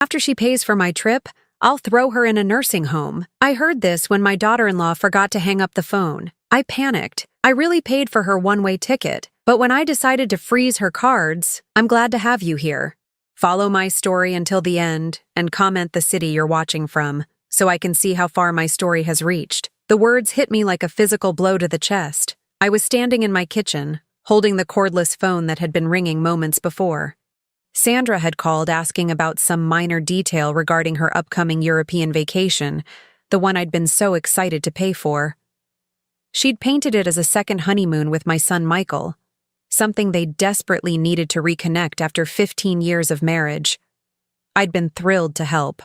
After she pays for my trip, I'll throw her in a nursing home. I heard this when my daughter-in-law forgot to hang up the phone. I panicked. I really paid for her one-way ticket, but when I decided to freeze her cards, I'm glad to have you here. Follow my story until the end and comment the city you're watching from, so I can see how far my story has reached. The words hit me like a physical blow to the chest. I was standing in my kitchen, holding the cordless phone that had been ringing moments before. Sandra had called asking about some minor detail regarding her upcoming European vacation, the one I'd been so excited to pay for. She'd painted it as a second honeymoon with my son Michael, something they desperately needed to reconnect after 15 years of marriage. I'd been thrilled to help.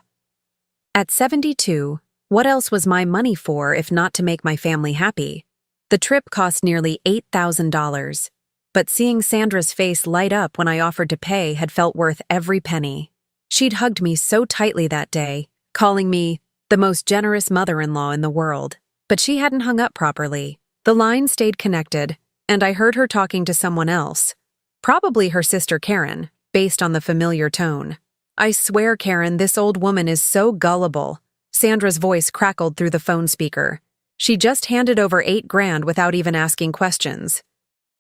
At 72, what else was my money for if not to make my family happy? The trip cost nearly $8,000. But seeing Sandra's face light up when I offered to pay had felt worth every penny. She'd hugged me so tightly that day, calling me the most generous mother-in-law in the world. But she hadn't hung up properly. The line stayed connected, and I heard her talking to someone else. Probably her sister Karen, based on the familiar tone. I swear, Karen, this old woman is so gullible. Sandra's voice crackled through the phone speaker. She just handed over $8,000 without even asking questions.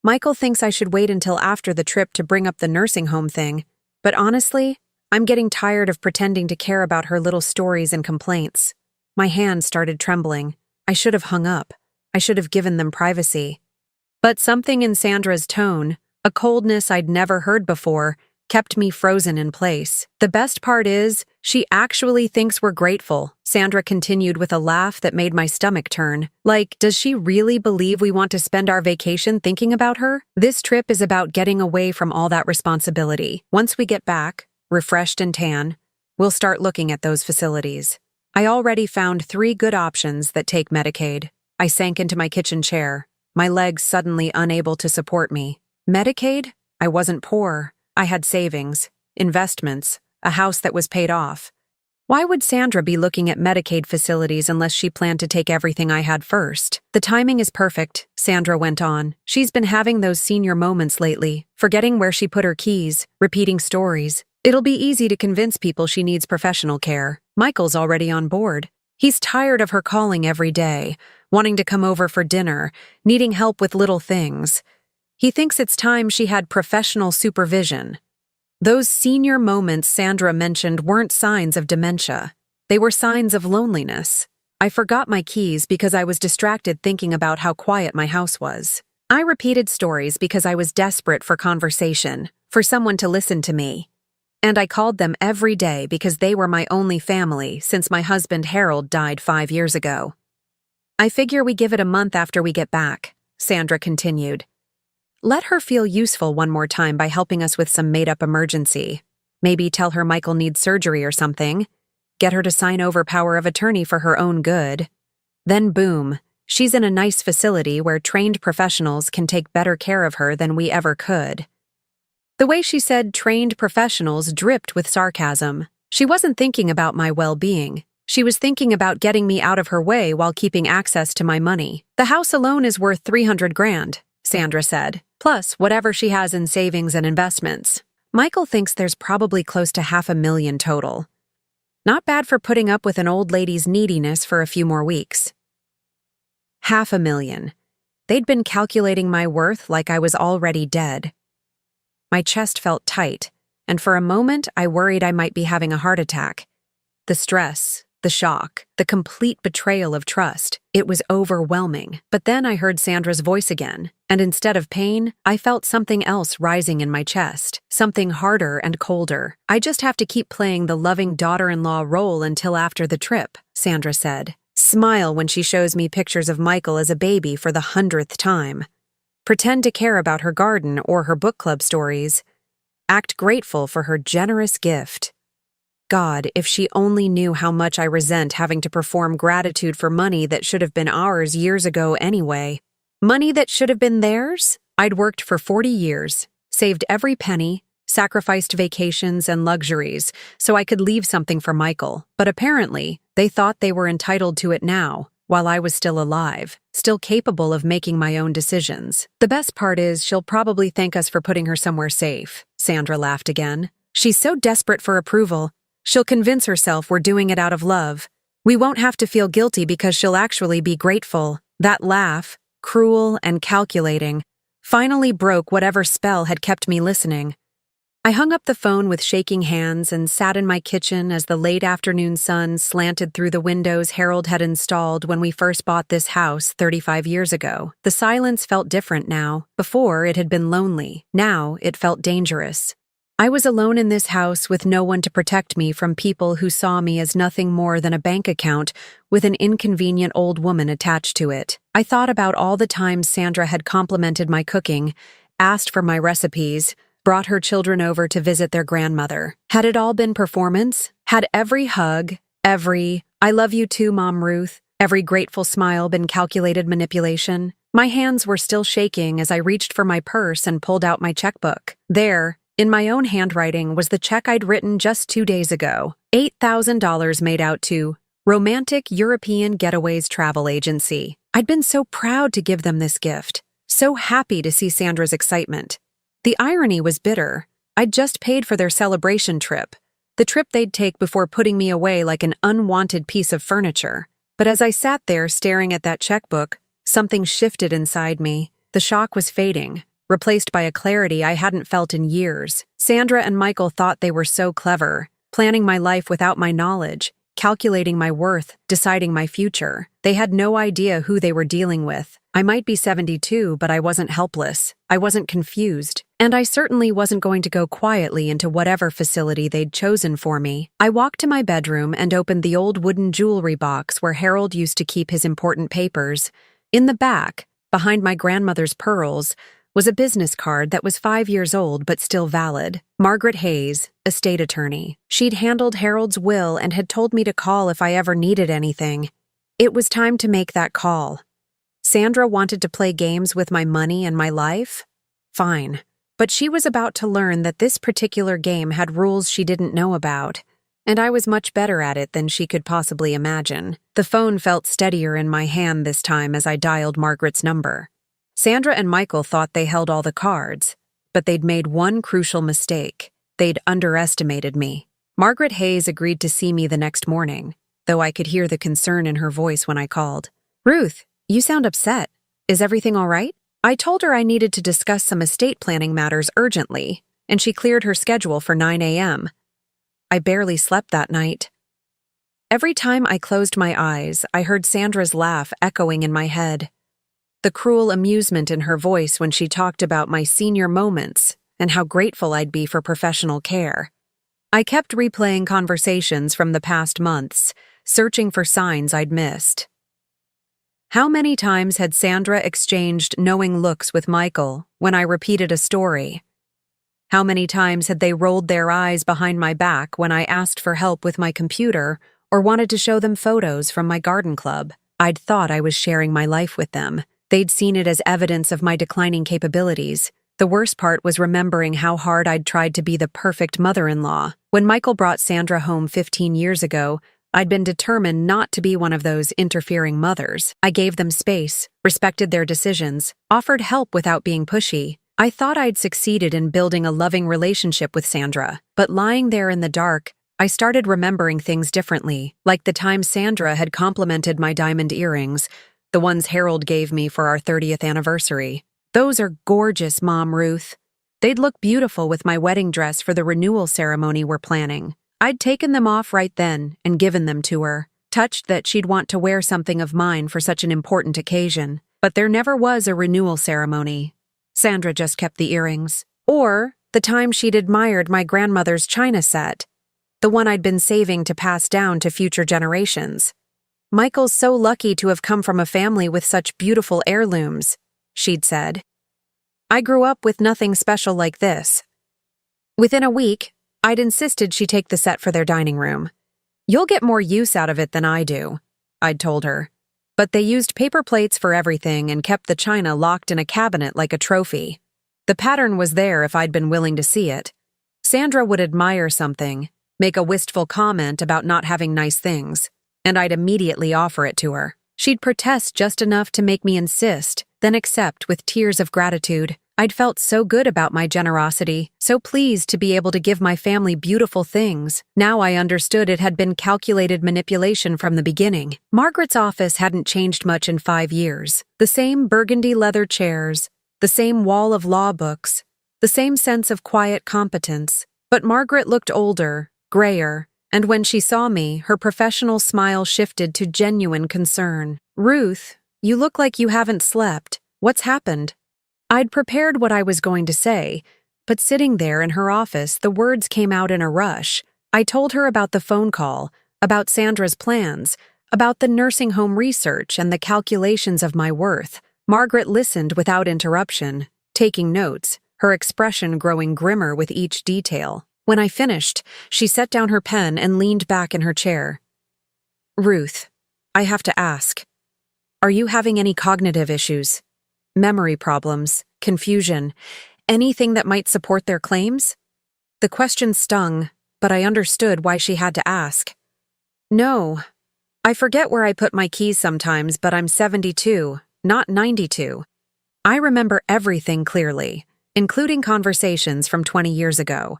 Michael thinks I should wait until after the trip to bring up the nursing home thing, but honestly, I'm getting tired of pretending to care about her little stories and complaints. My hand started trembling. I should have hung up. I should have given them privacy. But something in Sandra's tone, a coldness I'd never heard before, kept me frozen in place. The best part is, she actually thinks we're grateful, Sandra continued with a laugh that made my stomach turn. Like, does she really believe we want to spend our vacation thinking about her? This trip is about getting away from all that responsibility. Once we get back, refreshed and tan, we'll start looking at those facilities. I already found 3 good options that take Medicaid. I sank into my kitchen chair, my legs suddenly unable to support me. Medicaid? I wasn't poor. I had savings, investments, a house that was paid off. Why would Sandra be looking at Medicaid facilities unless she planned to take everything I had first? The timing is perfect, Sandra went on. She's been having those senior moments lately, forgetting where she put her keys, repeating stories. It'll be easy to convince people she needs professional care. Michael's already on board. He's tired of her calling every day, wanting to come over for dinner, needing help with little things. He thinks it's time she had professional supervision. Those senior moments Sandra mentioned weren't signs of dementia. They were signs of loneliness. I forgot my keys because I was distracted thinking about how quiet my house was. I repeated stories because I was desperate for conversation, for someone to listen to me. And I called them every day because they were my only family since my husband Harold died 5 years ago. I figure we give it a month after we get back, Sandra continued. Let her feel useful one more time by helping us with some made-up emergency. Maybe tell her Michael needs surgery or something. Get her to sign over power of attorney for her own good. Then boom, she's in a nice facility where trained professionals can take better care of her than we ever could. The way she said trained professionals dripped with sarcasm. She wasn't thinking about my well-being. She was thinking about getting me out of her way while keeping access to my money. The house alone is worth $300,000, Sandra said, plus whatever she has in savings and investments. Michael thinks there's probably close to $500,000 total. Not bad for putting up with an old lady's neediness for a few more weeks. $500,000. They'd been calculating my worth like I was already dead. My chest felt tight, and for a moment I worried I might be having a heart attack. The stress, the shock, the complete betrayal of trust, it was overwhelming. But then I heard Sandra's voice again, and instead of pain, I felt something else rising in my chest, something harder and colder. I just have to keep playing the loving daughter-in-law role until after the trip, Sandra said. Smile when she shows me pictures of Michael as a baby for the 100th time. Pretend to care about her garden or her book club stories. Act grateful for her generous gift. God, if she only knew how much I resent having to perform gratitude for money that should have been ours years ago anyway. Money that should have been theirs? I'd worked for 40 years, saved every penny, sacrificed vacations and luxuries so I could leave something for Michael. But apparently, they thought they were entitled to it now, while I was still alive, still capable of making my own decisions. The best part is she'll probably thank us for putting her somewhere safe, Sandra laughed again. She's so desperate for approval. She'll convince herself we're doing it out of love. We won't have to feel guilty because she'll actually be grateful. That laugh, cruel and calculating, finally broke whatever spell had kept me listening. I hung up the phone with shaking hands and sat in my kitchen as the late afternoon sun slanted through the windows Harold had installed when we first bought this house 35 years ago. The silence felt different now. Before, it had been lonely. Now, it felt dangerous. I was alone in this house with no one to protect me from people who saw me as nothing more than a bank account with an inconvenient old woman attached to it. I thought about all the times Sandra had complimented my cooking, asked for my recipes, brought her children over to visit their grandmother. Had it all been performance? Had every hug, every "I love you too, Mom Ruth," every grateful smile been calculated manipulation? My hands were still shaking as I reached for my purse and pulled out my checkbook. There, in my own handwriting, was the check I'd written just 2 days ago. $8,000 made out to Romantic European Getaways Travel Agency. I'd been so proud to give them this gift, so happy to see Sandra's excitement. The irony was bitter. I'd just paid for their celebration trip, the trip they'd take before putting me away like an unwanted piece of furniture. But as I sat there staring at that checkbook, something shifted inside me. The shock was fading, replaced by a clarity I hadn't felt in years. Sandra and Michael thought they were so clever, planning my life without my knowledge, calculating my worth, deciding my future. They had no idea who they were dealing with. I might be 72, but I wasn't helpless. I wasn't confused. And I certainly wasn't going to go quietly into whatever facility they'd chosen for me. I walked to my bedroom and opened the old wooden jewelry box where Harold used to keep his important papers. In the back, behind my grandmother's pearls, was a business card that was 5 years old but still valid. Margaret Hayes, estate attorney. She'd handled Harold's will and had told me to call if I ever needed anything. It was time to make that call. Sandra wanted to play games with my money and my life? Fine. But she was about to learn that this particular game had rules she didn't know about, and I was much better at it than she could possibly imagine. The phone felt steadier in my hand this time as I dialed Margaret's number. Sandra and Michael thought they held all the cards, but they'd made one crucial mistake. They'd underestimated me. Margaret Hayes agreed to see me the next morning, though I could hear the concern in her voice when I called. "Ruth, you sound upset. Is everything all right?" I told her I needed to discuss some estate planning matters urgently, and she cleared her schedule for 9 a.m. I barely slept that night. Every time I closed my eyes, I heard Sandra's laugh echoing in my head. The cruel amusement in her voice when she talked about my senior moments and how grateful I'd be for professional care. I kept replaying conversations from the past months, searching for signs I'd missed. How many times had Sandra exchanged knowing looks with Michael when I repeated a story? How many times had they rolled their eyes behind my back when I asked for help with my computer or wanted to show them photos from my garden club? I'd thought I was sharing my life with them. They'd seen it as evidence of my declining capabilities. The worst part was remembering how hard I'd tried to be the perfect mother-in-law. When Michael brought Sandra home 15 years ago, I'd been determined not to be one of those interfering mothers. I gave them space, respected their decisions, offered help without being pushy. I thought I'd succeeded in building a loving relationship with Sandra, but lying there in the dark, I started remembering things differently, like the time Sandra had complimented my diamond earrings, the ones Harold gave me for our 30th anniversary. "Those are gorgeous, Mom Ruth. They'd look beautiful with my wedding dress for the renewal ceremony we're planning." I'd taken them off right then and given them to her, touched that she'd want to wear something of mine for such an important occasion. But there never was a renewal ceremony. Sandra just kept the earrings. Or the time she'd admired my grandmother's china set, the one I'd been saving to pass down to future generations. "Michael's so lucky to have come from a family with such beautiful heirlooms," she'd said. "I grew up with nothing special like this." Within a week, I'd insisted she take the set for their dining room. "You'll get more use out of it than I do," I'd told her. But they used paper plates for everything and kept the china locked in a cabinet like a trophy. The pattern was there if I'd been willing to see it. Sandra would admire something, make a wistful comment about not having nice things, and I'd immediately offer it to her. She'd protest just enough to make me insist, then accept with tears of gratitude. I'd felt so good about my generosity, so pleased to be able to give my family beautiful things. Now I understood it had been calculated manipulation from the beginning. Margaret's office hadn't changed much in 5 years. The same burgundy leather chairs, the same wall of law books, the same sense of quiet competence. But Margaret looked older, grayer, and when she saw me, her professional smile shifted to genuine concern. "Ruth, you look like you haven't slept. What's happened?" I'd prepared what I was going to say, but sitting there in her office, the words came out in a rush. I told her about the phone call, about Sandra's plans, about the nursing home research and the calculations of my worth. Margaret listened without interruption, taking notes, her expression growing grimmer with each detail. When I finished, she set down her pen and leaned back in her chair. "Ruth, I have to ask, are you having any cognitive issues? Memory problems, confusion, anything that might support their claims?" The question stung, but I understood why she had to ask. "No. I forget where I put my keys sometimes, but I'm 72, not 92. I remember everything clearly, including conversations from 20 years ago.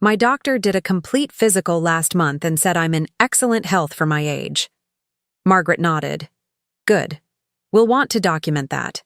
My doctor did a complete physical last month and said I'm in excellent health for my age." Margaret nodded. "Good. We'll want to document that.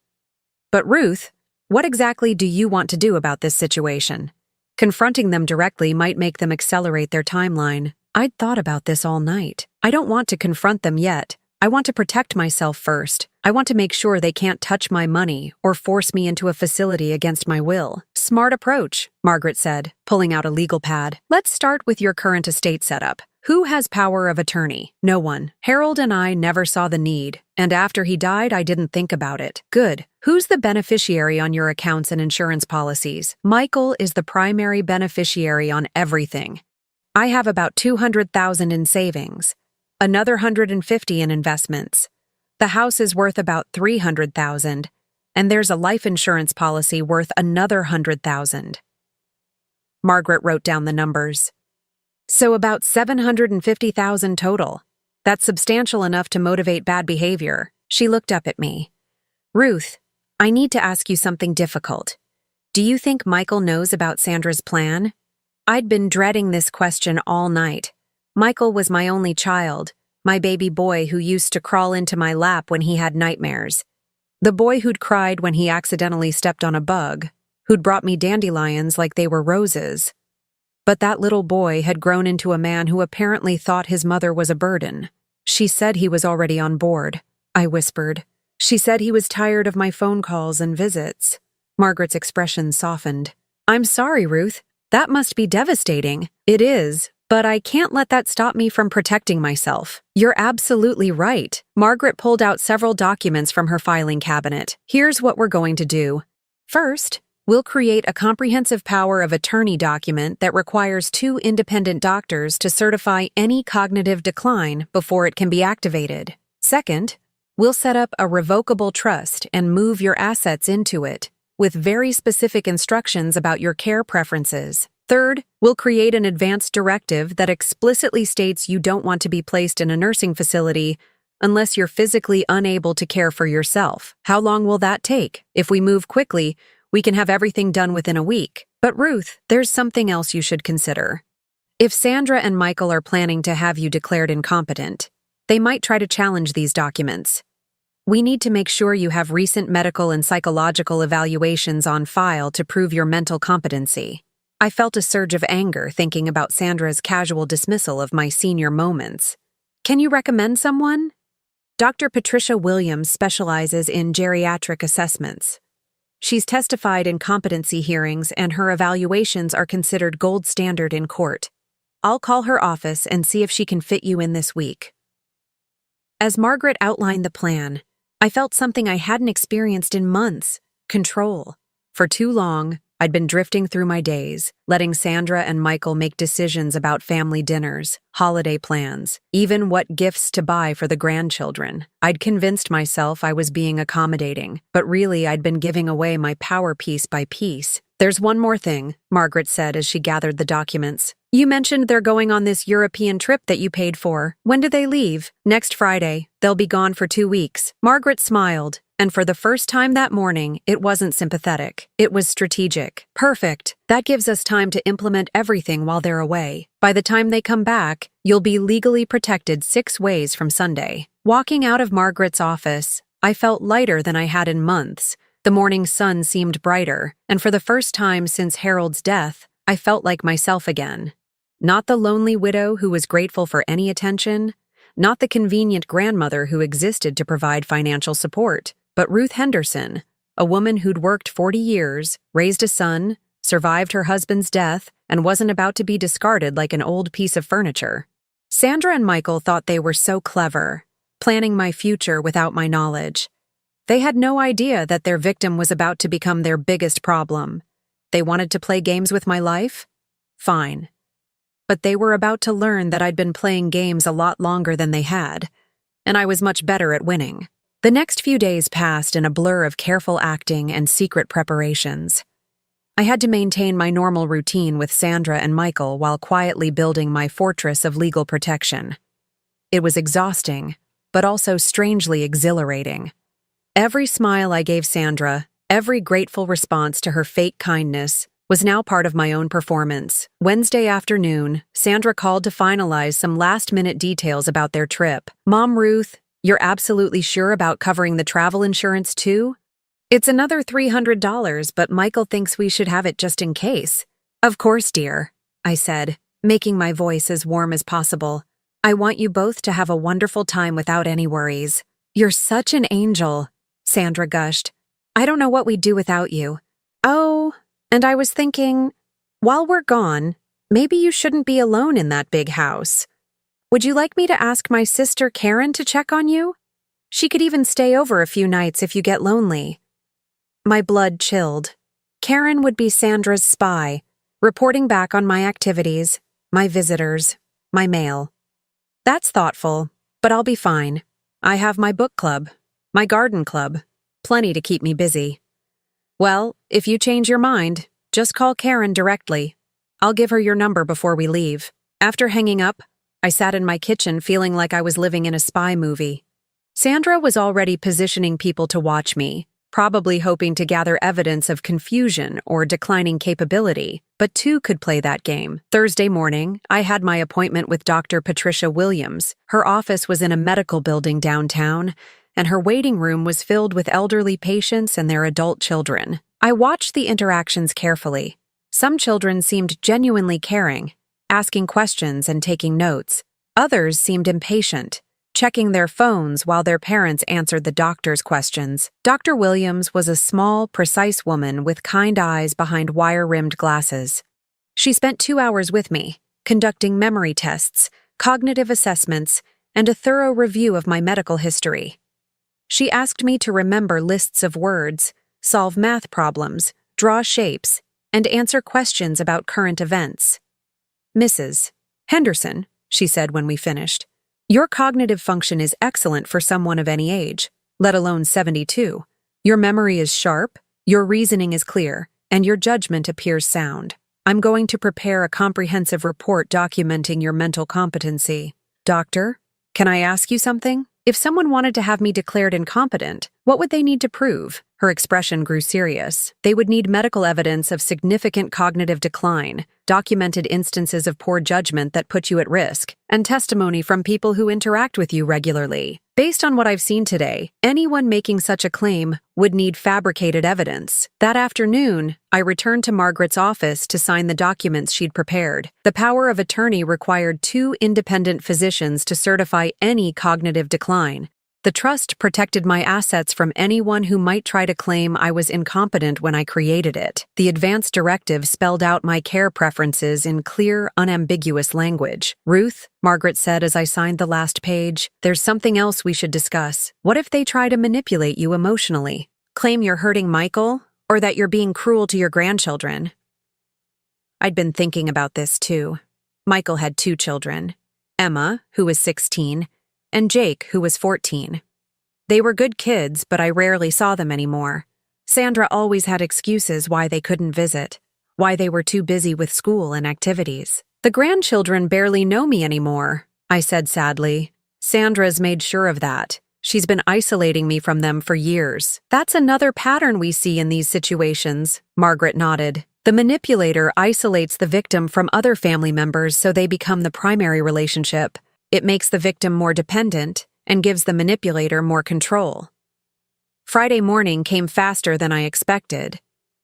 But Ruth, what exactly do you want to do about this situation? Confronting them directly might make them accelerate their timeline. I'd thought about this all night. I don't want to confront them yet. I want to protect myself first. I want to make sure they can't touch my money or force me into a facility against my will." "Smart approach," Margaret said, pulling out a legal pad. "Let's start with your current estate setup. Who has power of attorney? No one. Harold and I never saw the need, and after he died, I didn't think about it. Good. Who's the beneficiary on your accounts and insurance policies? Michael is the primary beneficiary on everything. I have about $200,000 in savings, another $150,000 in investments. The house is worth about $300,000, and there's a life insurance policy worth another $100,000. Margaret wrote down the numbers. "So about $750,000 total. That's substantial enough to motivate bad behavior." She looked up at me. "Ruth, I need to ask you something difficult. Do you think Michael knows about Sandra's plan?" I'd been dreading this question all night. Michael was my only child, my baby boy who used to crawl into my lap when he had nightmares. The boy who'd cried when he accidentally stepped on a bug, who'd brought me dandelions like they were roses. But that little boy had grown into a man who apparently thought his mother was a burden. "She said he was already on board," I whispered. "She said he was tired of my phone calls and visits." Margaret's expression softened. "I'm sorry, Ruth. That must be devastating." "It is, but I can't let that stop me from protecting myself." "You're absolutely right." Margaret pulled out several documents from her filing cabinet. "Here's what we're going to do. First, we'll create a comprehensive power of attorney document that requires 2 independent doctors to certify any cognitive decline before it can be activated. Second, we'll set up a revocable trust and move your assets into it, with very specific instructions about your care preferences. Third, we'll create an advance directive that explicitly states you don't want to be placed in a nursing facility unless you're physically unable to care for yourself. How long will that take? If we move quickly, we can have everything done within a week. But Ruth, there's something else you should consider. If Sandra and Michael are planning to have you declared incompetent, they might try to challenge these documents. We need to make sure you have recent medical and psychological evaluations on file to prove your mental competency. I felt a surge of anger thinking about Sandra's casual dismissal of my senior moments. "Can you recommend someone?" Dr. Patricia Williams specializes in geriatric assessments. She's testified in competency hearings and her evaluations are considered gold standard in court. I'll call her office and see if she can fit you in this week. As Margaret outlined the plan, I felt something I hadn't experienced in months: control. For too long, I'd been drifting through my days, letting Sandra and Michael make decisions about family dinners, holiday plans, even what gifts to buy for the grandchildren. I'd convinced myself I was being accommodating, but really I'd been giving away my power piece by piece. "There's one more thing," Margaret said as she gathered the documents. "You mentioned they're going on this European trip that you paid for. When do they leave?" "Next Friday. They'll be gone for 2 weeks." Margaret smiled. And for the first time that morning, it wasn't sympathetic. It was strategic. Perfect. That gives us time to implement everything while they're away. By the time they come back, you'll be legally protected 6 ways from Sunday. Walking out of Margaret's office, I felt lighter than I had in months. The morning sun seemed brighter, and for the first time since Harold's death, I felt like myself again. Not the lonely widow who was grateful for any attention, not the convenient grandmother who existed to provide financial support, but Ruth Henderson, a woman who'd worked 40 years, raised a son, survived her husband's death, and wasn't about to be discarded like an old piece of furniture. Sandra and Michael thought they were so clever, planning my future without my knowledge. They had no idea that their victim was about to become their biggest problem. They wanted to play games with my life? Fine. But they were about to learn that I'd been playing games a lot longer than they had, and I was much better at winning. The next few days passed in a blur of careful acting and secret preparations. I had to maintain my normal routine with Sandra and Michael while quietly building my fortress of legal protection. It was exhausting, but also strangely exhilarating. Every smile I gave Sandra, every grateful response to her fake kindness, was now part of my own performance. Wednesday afternoon, Sandra called to finalize some last-minute details about their trip. "Mom, Ruth, you're absolutely sure about covering the travel insurance too? It's another $300, but Michael thinks we should have it just in case." "Of course, dear," I said, making my voice as warm as possible. "I want you both to have a wonderful time without any worries." "You're such an angel," Sandra gushed. "I don't know what we'd do without you." "Oh, and I was thinking, while we're gone, maybe you shouldn't be alone in that big house. Would you like me to ask my sister Karen to check on you? She could even stay over a few nights if you get lonely." My blood chilled. Karen would be Sandra's spy, reporting back on my activities, my visitors, my mail. That's thoughtful, but I'll be fine. I have my book club, my garden club, plenty to keep me busy. "Well, if you change your mind, just call Karen directly. I'll give her your number before we leave." After hanging up, I sat in my kitchen feeling like I was living in a spy movie. Sandra was already positioning people to watch me, probably hoping to gather evidence of confusion or declining capability, but two could play that game. Thursday morning, I had my appointment with Dr. Patricia Williams. Her office was in a medical building downtown, and her waiting room was filled with elderly patients and their adult children. I watched the interactions carefully. Some children seemed genuinely caring, asking questions and taking notes. Others seemed impatient, checking their phones while their parents answered the doctor's questions. Dr. Williams was a small, precise woman with kind eyes behind wire-rimmed glasses. She spent 2 hours with me, conducting memory tests, cognitive assessments, and a thorough review of my medical history. She asked me to remember lists of words, solve math problems, draw shapes, and answer questions about current events. "Mrs. Henderson," she said when we finished, "your cognitive function is excellent for someone of any age, let alone 72. Your memory is sharp, your reasoning is clear, and your judgment appears sound. I'm going to prepare a comprehensive report documenting your mental competency. Doctor, can I ask you something? If someone wanted to have me declared incompetent, what would they need to prove?" Her expression grew serious. "They would need medical evidence of significant cognitive decline, documented instances of poor judgment that put you at risk, and testimony from people who interact with you regularly. Based on what I've seen today, anyone making such a claim would need fabricated evidence." That afternoon, I returned to Margaret's office to sign the documents she'd prepared. The power of attorney required 2 independent physicians to certify any cognitive decline. The trust protected my assets from anyone who might try to claim I was incompetent when I created it. The advance directive spelled out my care preferences in clear, unambiguous language. "Ruth," Margaret said as I signed the last page, "there's something else we should discuss. What if they try to manipulate you emotionally? Claim you're hurting Michael, or that you're being cruel to your grandchildren?" I'd been thinking about this too. Michael had 2 children, Emma, who was 16, and Jake, who was 14. They were good kids, but I rarely saw them anymore. Sandra always had excuses why they couldn't visit, why they were too busy with school and activities. "The grandchildren barely know me anymore," I said sadly. "Sandra's made sure of that. She's been isolating me from them for years. That's another pattern we see in these situations, Margaret nodded. The manipulator isolates the victim from other family members so they become the primary relationship. It makes the victim more dependent and gives the manipulator more control. Friday morning came faster than I expected.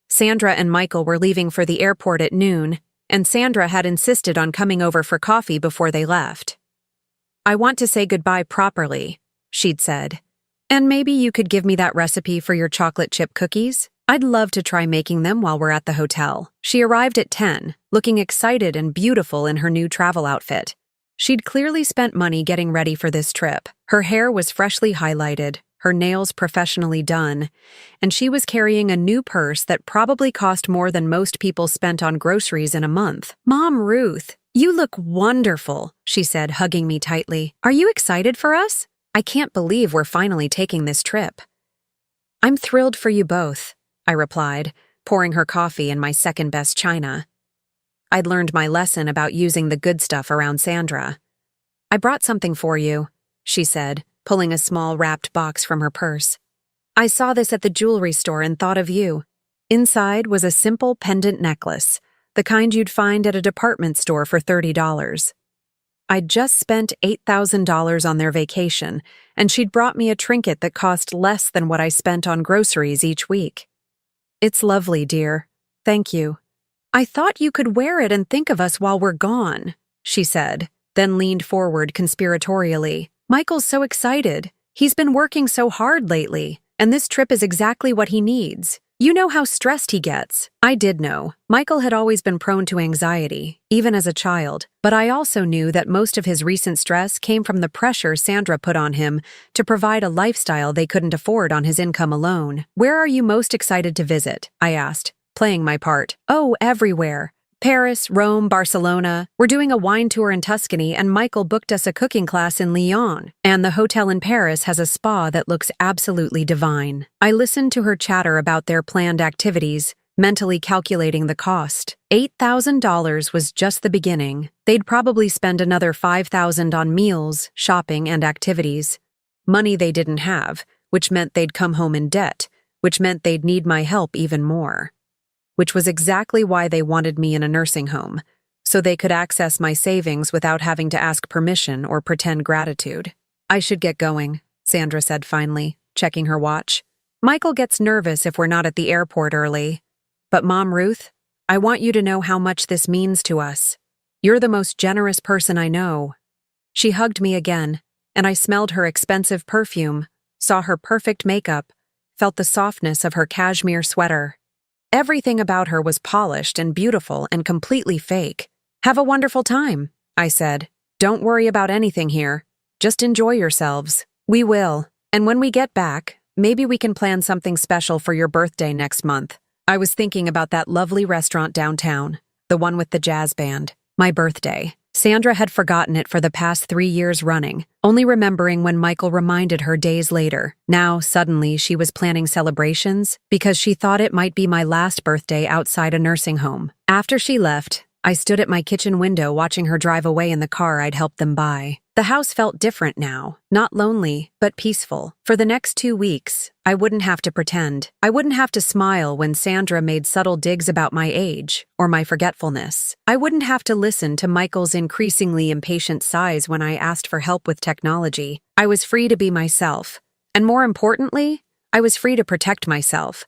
Sandra and Michael were leaving for the airport at noon, and Sandra had insisted on coming over for coffee before they left. "I want to say goodbye properly," she'd said. "And maybe you could give me that recipe for your chocolate chip cookies? I'd love to try making them while we're at the hotel." She arrived at 10, looking excited and beautiful in her new travel outfit. She'd clearly spent money getting ready for this trip. Her hair was freshly highlighted, her nails professionally done, and she was carrying a new purse that probably cost more than most people spent on groceries in a month. "Mom Ruth, you look wonderful," she said, hugging me tightly. "Are you excited for us? I can't believe we're finally taking this trip." "I'm thrilled for you both," I replied, pouring her coffee in my second-best china. I'd learned my lesson about using the good stuff around Sandra. "I brought something for you," she said, pulling a small wrapped box from her purse. "I saw this at the jewelry store and thought of you." Inside was a simple pendant necklace, the kind you'd find at a department store for $30. I'd just spent $8,000 on their vacation, and she'd brought me a trinket that cost less than what I spent on groceries each week. "It's lovely, dear. Thank you." "I thought you could wear it and think of us while we're gone," she said, then leaned forward conspiratorially. "Michael's so excited. He's been working so hard lately, and this trip is exactly what he needs. You know how stressed he gets." I did know. Michael had always been prone to anxiety, even as a child, but I also knew that most of his recent stress came from the pressure Sandra put on him to provide a lifestyle they couldn't afford on his income alone. "Where are you most excited to visit?" I asked, playing my part. "Oh, everywhere. Paris, Rome, Barcelona. We're doing a wine tour in Tuscany, and Michael booked us a cooking class in Lyon. And the hotel in Paris has a spa that looks absolutely divine." I listened to her chatter about their planned activities, mentally calculating the cost. $8,000 was just the beginning. They'd probably spend another $5,000 on meals, shopping, and activities. Money they didn't have, which meant they'd come home in debt, which meant they'd need my help even more. Which was exactly why they wanted me in a nursing home, so they could access my savings without having to ask permission or pretend gratitude. "I should get going," Sandra said finally, checking her watch. "Michael gets nervous if we're not at the airport early. But Mom Ruth, I want you to know how much this means to us. You're the most generous person I know." She hugged me again, and I smelled her expensive perfume, saw her perfect makeup, felt the softness of her cashmere sweater. Everything about her was polished and beautiful and completely fake. "Have a wonderful time," I said. "Don't worry about anything here. Just enjoy yourselves." "We will. And when we get back, maybe we can plan something special for your birthday next month." I was thinking about that lovely restaurant downtown, the one with the jazz band. My birthday. Sandra had forgotten it for the past 3 years running, only remembering when Michael reminded her days later. Now, suddenly, she was planning celebrations because she thought it might be my last birthday outside a nursing home. After she left, I stood at my kitchen window watching her drive away in the car I'd helped them buy. The house felt different now, not lonely, but peaceful. For the next 2 weeks, I wouldn't have to pretend. I wouldn't have to smile when Sandra made subtle digs about my age or my forgetfulness. I wouldn't have to listen to Michael's increasingly impatient sighs when I asked for help with technology. I was free to be myself. And more importantly, I was free to protect myself.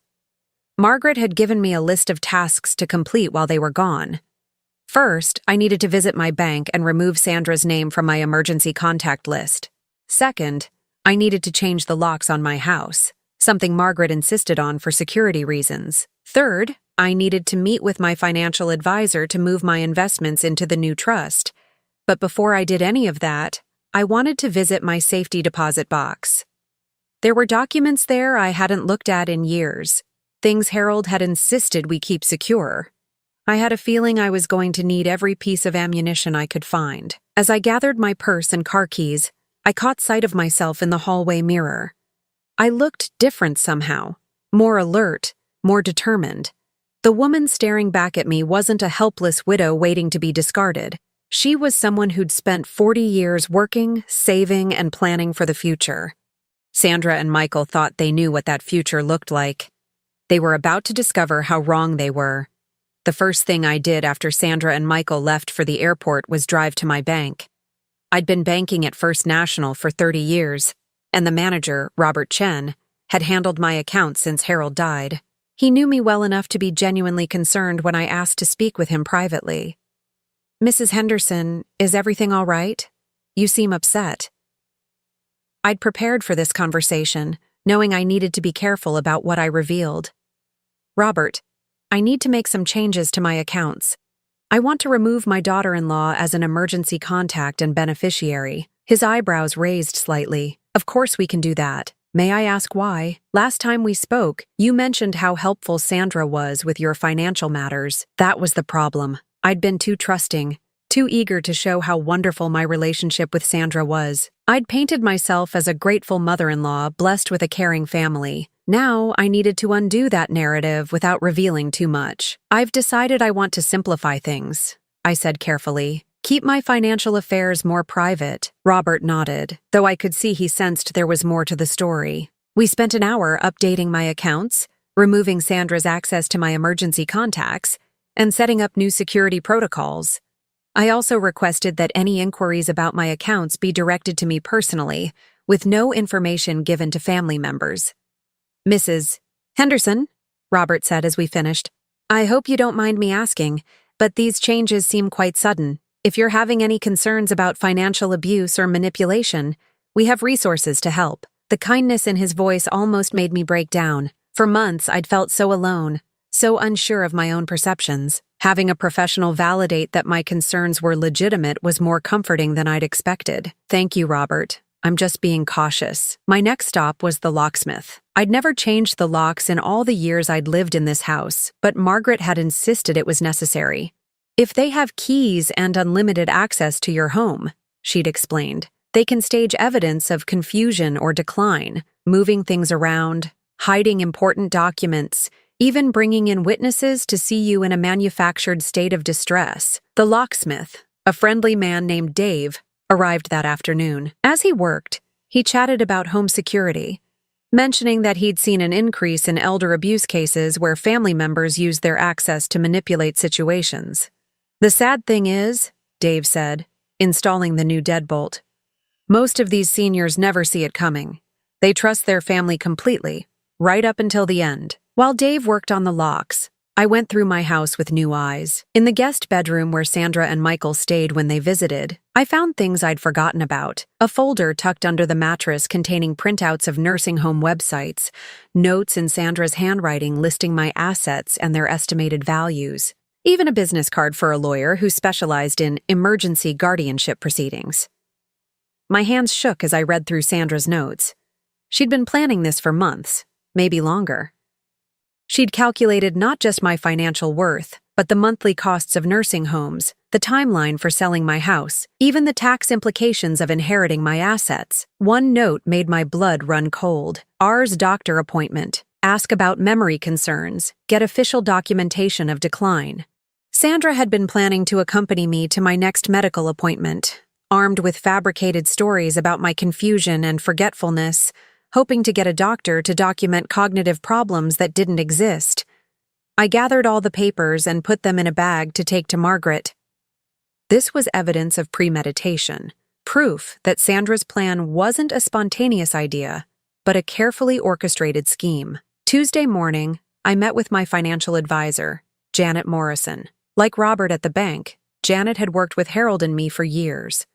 Margaret had given me a list of tasks to complete while they were gone. First, I needed to visit my bank and remove Sandra's name from my emergency contact list. Second, I needed to change the locks on my house, something Margaret insisted on for security reasons. Third, I needed to meet with my financial advisor to move my investments into the new trust. But before I did any of that, I wanted to visit my safety deposit box. There were documents there I hadn't looked at in years, things Harold had insisted we keep secure. I had a feeling I was going to need every piece of ammunition I could find. As I gathered my purse and car keys, I caught sight of myself in the hallway mirror. I looked different somehow, more alert, more determined. The woman staring back at me wasn't a helpless widow waiting to be discarded. She was someone who'd spent 40 years working, saving, and planning for the future. Sandra and Michael thought they knew what that future looked like. They were about to discover how wrong they were. The first thing I did after Sandra and Michael left for the airport was drive to my bank. I'd been banking at First National for 30 years, and the manager, Robert Chen, had handled my account since Harold died. He knew me well enough to be genuinely concerned when I asked to speak with him privately. "Mrs. Henderson, is everything all right? You seem upset." I'd prepared for this conversation, knowing I needed to be careful about what I revealed. "Robert, I need to make some changes to my accounts. I want to remove my daughter-in-law as an emergency contact and beneficiary." His eyebrows raised slightly. "Of course we can do that. May I ask why? Last time we spoke, you mentioned how helpful Sandra was with your financial matters. That was the problem. I'd been too trusting, too eager to show how wonderful my relationship with Sandra was. I'd painted myself as a grateful mother-in-law blessed with a caring family. Now I needed to undo that narrative without revealing too much. I've decided I want to simplify things," I said carefully. "Keep my financial affairs more private." Robert nodded, though I could see he sensed there was more to the story. We spent an hour updating my accounts, removing Sandra's access to my emergency contacts, and setting up new security protocols. I also requested that any inquiries about my accounts be directed to me personally, with no information given to family members. "Mrs. Henderson," Robert said as we finished, "I hope you don't mind me asking, but these changes seem quite sudden. If you're having any concerns about financial abuse or manipulation, we have resources to help." The kindness in his voice almost made me break down. For months, I'd felt so alone, so unsure of my own perceptions. Having a professional validate that my concerns were legitimate was more comforting than I'd expected. "Thank you, Robert. I'm just being cautious." My next stop was the locksmith. I'd never changed the locks in all the years I'd lived in this house, but Margaret had insisted it was necessary. "If they have keys and unlimited access to your home," she'd explained, "they can stage evidence of confusion or decline, moving things around, hiding important documents, even bringing in witnesses to see you in a manufactured state of distress." The locksmith, a friendly man named Dave, arrived that afternoon. As he worked, he chatted about home security, mentioning that he'd seen an increase in elder abuse cases where family members used their access to manipulate situations. "The sad thing is," Dave said, installing the new deadbolt, "most of these seniors never see it coming. They trust their family completely, right up until the end." While Dave worked on the locks, I went through my house with new eyes. In the guest bedroom where Sandra and Michael stayed when they visited, I found things I'd forgotten about. A folder tucked under the mattress containing printouts of nursing home websites, notes in Sandra's handwriting listing my assets and their estimated values, even a business card for a lawyer who specialized in emergency guardianship proceedings. My hands shook as I read through Sandra's notes. She'd been planning this for months, maybe longer. She'd calculated not just my financial worth, but the monthly costs of nursing homes, the timeline for selling my house, even the tax implications of inheriting my assets. One note made my blood run cold. "Ours doctor appointment. Ask about memory concerns. Get official documentation of decline." Sandra had been planning to accompany me to my next medical appointment, armed with fabricated stories about my confusion and forgetfulness, hoping to get a doctor to document cognitive problems that didn't exist. I gathered all the papers and put them in a bag to take to Margaret. This was evidence of premeditation, proof that Sandra's plan wasn't a spontaneous idea, but a carefully orchestrated scheme. Tuesday morning, I met with my financial advisor, Janet Morrison. Like Robert at the bank, Janet had worked with Harold and me for years.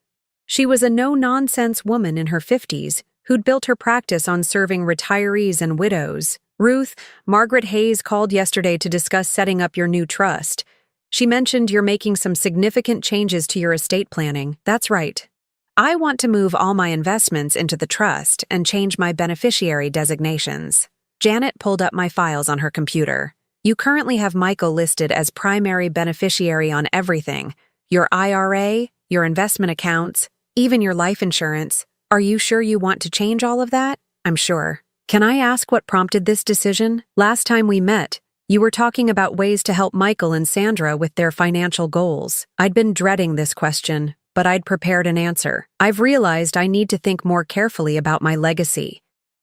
She was a no-nonsense woman in her 50s who'd built her practice on serving retirees and widows. "Ruth, Margaret Hayes called yesterday to discuss setting up your new trust. She mentioned you're making some significant changes to your estate planning." "That's right. I want to move all my investments into the trust and change my beneficiary designations." Janet pulled up my files on her computer. "You currently have Michael listed as primary beneficiary on everything. Your IRA, your investment accounts, even your life insurance. Are you sure you want to change all of that?" "I'm sure." "Can I ask what prompted this decision? Last time we met, you were talking about ways to help Michael and Sandra with their financial goals." I'd been dreading this question, but I'd prepared an answer. "I've realized I need to think more carefully about my legacy.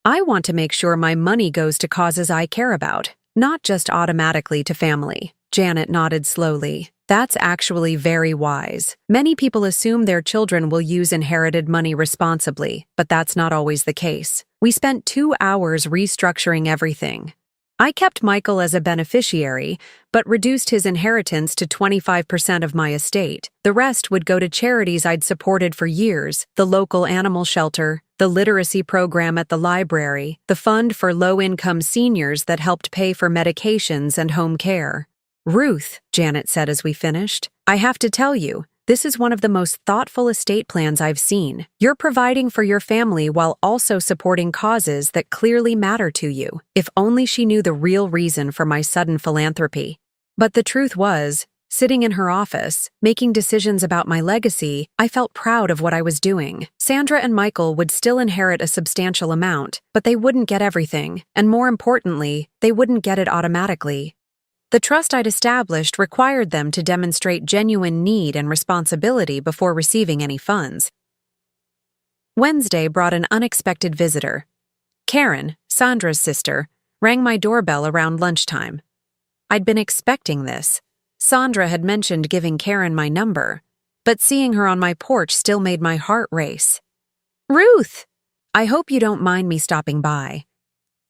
I want to make sure my money goes to causes I care about, not just automatically to family. Janet nodded slowly. That's actually very wise. Many people assume their children will use inherited money responsibly, but that's not always the case. We spent 2 hours restructuring everything. I kept Michael as a beneficiary, but reduced his inheritance to 25% of my estate. The rest would go to charities I'd supported for years: the local animal shelter, the literacy program at the library, the fund for low-income seniors that helped pay for medications and home care. "Ruth," Janet said as we finished, "I have to tell you, this is one of the most thoughtful estate plans I've seen. You're providing for your family while also supporting causes that clearly matter to you. If only she knew the real reason for my sudden philanthropy." But the truth was, sitting in her office, making decisions about my legacy, I felt proud of what I was doing. Sandra and Michael would still inherit a substantial amount, but they wouldn't get everything, and more importantly, they wouldn't get it automatically. The trust I'd established required them to demonstrate genuine need and responsibility before receiving any funds. Wednesday brought an unexpected visitor. Karen, Sandra's sister, rang my doorbell around lunchtime. I'd been expecting this. Sandra had mentioned giving Karen my number, but seeing her on my porch still made my heart race. "Ruth! I hope you don't mind me stopping by.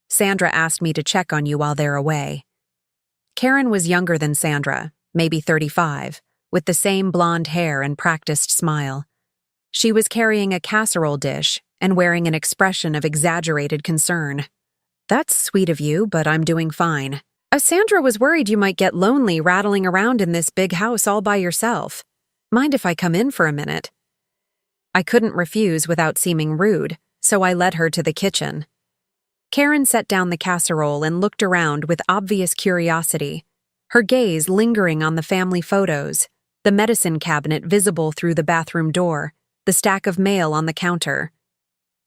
Sandra asked me to check on you while they're away." Karen was younger than Sandra, maybe 35, with the same blonde hair and practiced smile. She was carrying a casserole dish and wearing an expression of exaggerated concern. "That's sweet of you, but I'm doing fine. Sandra was worried you might get lonely rattling around in this big house all by yourself. Mind if I come in for a minute?" I couldn't refuse without seeming rude, so I led her to the kitchen. Karen set down the casserole and looked around with obvious curiosity, her gaze lingering on the family photos, the medicine cabinet visible through the bathroom door, the stack of mail on the counter.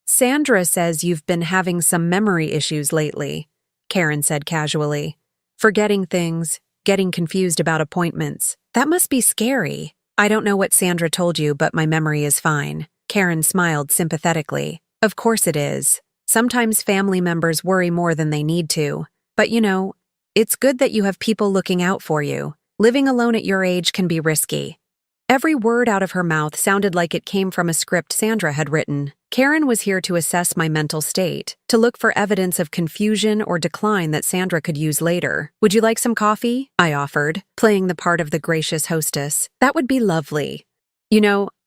"Sandra says you've been having some memory issues lately," Karen said casually. "Forgetting things, getting confused about appointments. That must be scary." "I don't know what Sandra told you, but my memory is fine." Karen smiled sympathetically. "Of course it is. Sometimes family members worry more than they need to. But it's good that you have people looking out for you. Living alone at your age can be risky." Every word out of her mouth sounded like it came from a script Sandra had written. Karen was here to assess my mental state, to look for evidence of confusion or decline that Sandra could use later. "Would you like some coffee?" I offered, playing the part of the gracious hostess. "That would be lovely.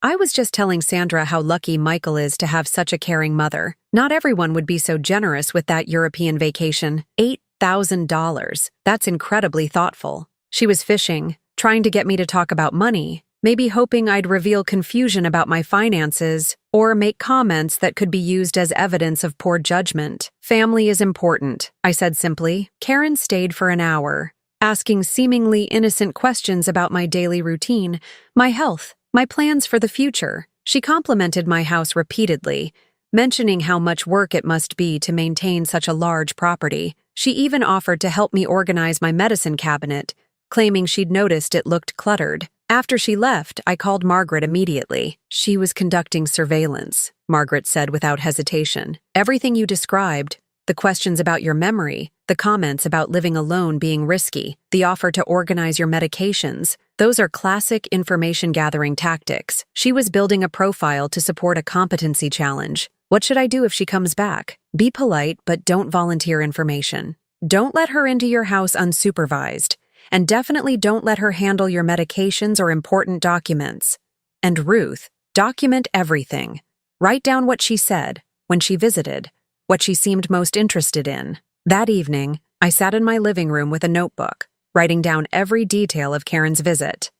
I was just telling Sandra how lucky Michael is to have such a caring mother. Not everyone would be so generous with that European vacation. $8,000. That's incredibly thoughtful." She was fishing, trying to get me to talk about money, maybe hoping I'd reveal confusion about my finances or make comments that could be used as evidence of poor judgment. "Family is important," I said simply. Karen stayed for an hour, asking seemingly innocent questions about my daily routine, my health, my plans for the future. She complimented my house repeatedly, mentioning how much work it must be to maintain such a large property. She even offered to help me organize my medicine cabinet, claiming she'd noticed it looked cluttered. After she left, I called Margaret immediately. "She was conducting surveillance," Margaret said without hesitation. "Everything you described, the questions about your memory, the comments about living alone being risky, the offer to organize your medications, those are classic information-gathering tactics. She was building a profile to support a competency challenge. What should I do if she comes back? Be polite, but don't volunteer information. Don't let her into your house unsupervised. And definitely don't let her handle your medications or important documents. And Ruth, document everything. Write down what she said, when she visited, what she seemed most interested in." That evening, I sat in my living room with a notebook, writing down every detail of Karen's visit.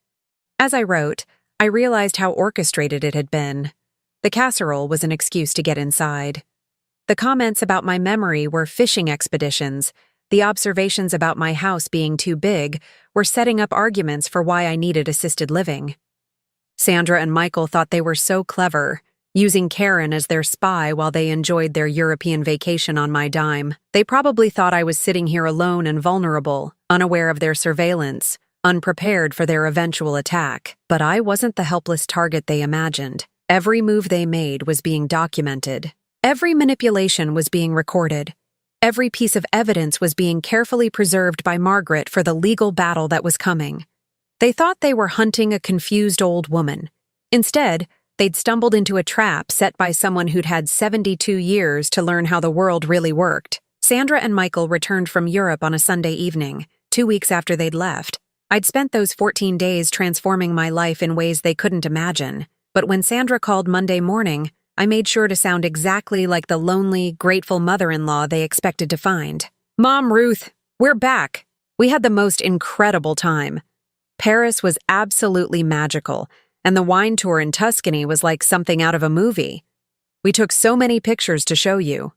As I wrote, I realized how orchestrated it had been. The casserole was an excuse to get inside. The comments about my memory were fishing expeditions. The observations about my house being too big were setting up arguments for why I needed assisted living. Sandra and Michael thought they were so clever, using Karen as their spy while they enjoyed their European vacation on my dime. They probably thought I was sitting here alone and vulnerable, unaware of their surveillance, unprepared for their eventual attack. But I wasn't the helpless target they imagined. Every move they made was being documented. Every manipulation was being recorded. Every piece of evidence was being carefully preserved by Margaret for the legal battle that was coming. They thought they were hunting a confused old woman. Instead, they'd stumbled into a trap set by someone who'd had 72 years to learn how the world really worked. Sandra and Michael returned from Europe on a Sunday evening, 2 weeks after they'd left. I'd spent those 14 days transforming my life in ways they couldn't imagine. But when Sandra called Monday morning, I made sure to sound exactly like the lonely, grateful mother-in-law they expected to find. "Mom, Ruth, we're back. We had the most incredible time. Paris was absolutely magical, and the wine tour in Tuscany was like something out of a movie. We took so many pictures to show you.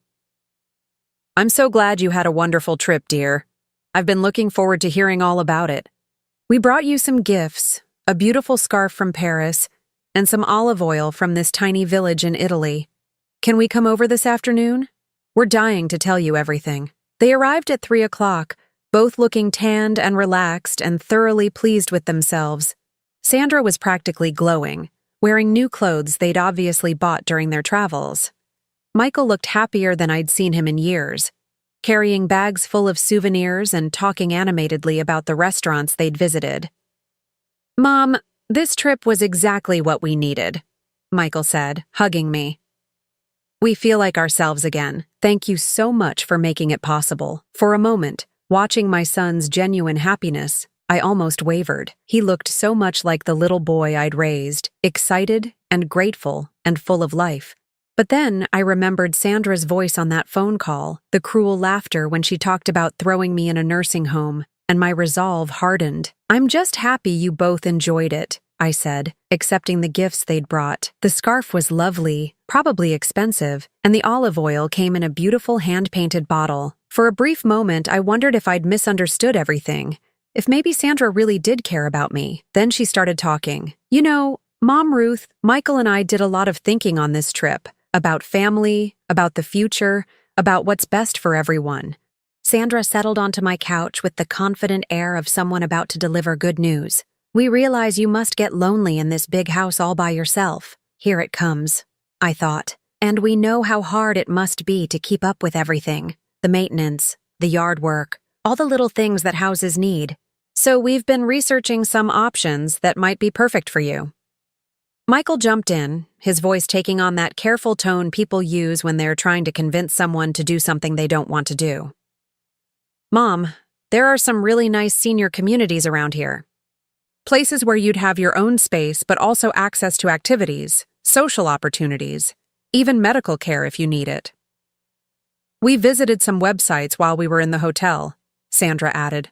I'm so glad you had a wonderful trip, dear. I've been looking forward to hearing all about it. We brought you some gifts, a beautiful scarf from Paris, and some olive oil from this tiny village in Italy. Can we come over this afternoon? We're dying to tell you everything." They arrived at 3 o'clock, both looking tanned and relaxed and thoroughly pleased with themselves. Sandra was practically glowing, wearing new clothes they'd obviously bought during their travels. Michael looked happier than I'd seen him in years, carrying bags full of souvenirs and talking animatedly about the restaurants they'd visited. "Mom, this trip was exactly what we needed," Michael said, hugging me. "We feel like ourselves again. Thank you so much for making it possible." For a moment, watching my son's genuine happiness, I almost wavered. He looked so much like the little boy I'd raised, excited and grateful and full of life. But then I remembered Sandra's voice on that phone call, the cruel laughter when she talked about throwing me in a nursing home, and my resolve hardened. "I'm just happy you both enjoyed it," I said, accepting the gifts they'd brought. The scarf was lovely, probably expensive, and the olive oil came in a beautiful hand-painted bottle. For a brief moment, I wondered if I'd misunderstood everything, if maybe Sandra really did care about me. Then she started talking. "You know, Mom, Ruth, Michael and I did a lot of thinking on this trip, about family, about the future, about what's best for everyone." Sandra settled onto my couch with the confident air of someone about to deliver good news. "We realize you must get lonely in this big house all by yourself. Here it comes," I thought. "And we know how hard it must be to keep up with everything. The maintenance, the yard work, all the little things that houses need. So we've been researching some options that might be perfect for you." Michael jumped in, his voice taking on that careful tone people use when they're trying to convince someone to do something they don't want to do. "Mom, there are some really nice senior communities around here. Places where you'd have your own space but also access to activities, social opportunities, even medical care if you need it." "We visited some websites while we were in the hotel," Sandra added.